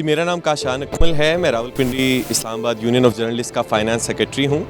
जी, मेरा नाम काशान अकमल है। मैं Rawalpindi Islamabad union of journalist का फ़ाइनेंस सेक्रेटरी हूँ।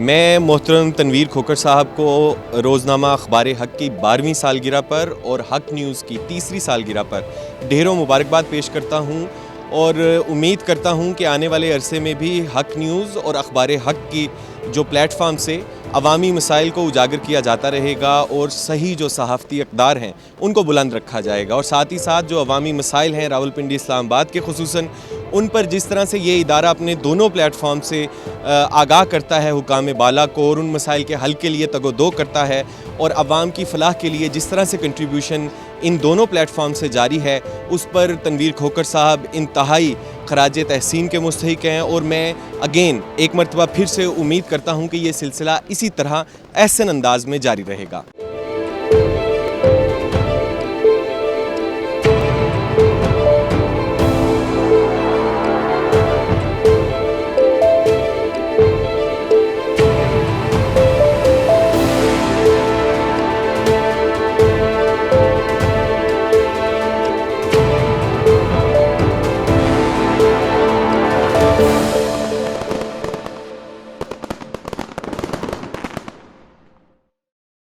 मैं मोहतरम तनवीर खोखर साहब को रोज़नामा अखबार हक़ की 12वीं सालगिरह पर और हक़ न्यूज़ की 3री सालगिरह पर ढेरों मुबारकबाद पेश करता हूँ और उम्मीद करता हूँ कि आने वाले अरसे में भी हक़ न्यूज़ और अखबार हक़ की जो प्लेटफार्म से अवामी मसाइल को उजागर किया जाता रहेगा और सही जो सहाफ़ती अक़दार हैं उनको बुलंद रखा जाएगा। और साथ ही साथ जो अवामी मसाइल हैं रावलपिंडी इस्लामाबाद के खुसूसन उन पर जिस तरह से ये इदारा अपने दोनों प्लेटफॉर्म से आगाह करता है हुकाम बाला को और उन मसाइल के हल के लिए तगोदो करता है और अवाम की फ़लाह के लिए जिस तरह से कंट्रीब्यूशन इन दोनों प्लेटफॉर्म से जारी है, उस पर तनवीर खोखर साहब इंतहाई खराज तहसीन के मुस्तहिक हैं। और मैं अगेन एक मरतबा फिर से उम्मीद करता हूँ कि ये सिलसिला इसी तरह एहसन अंदाज में जारी रहेगा।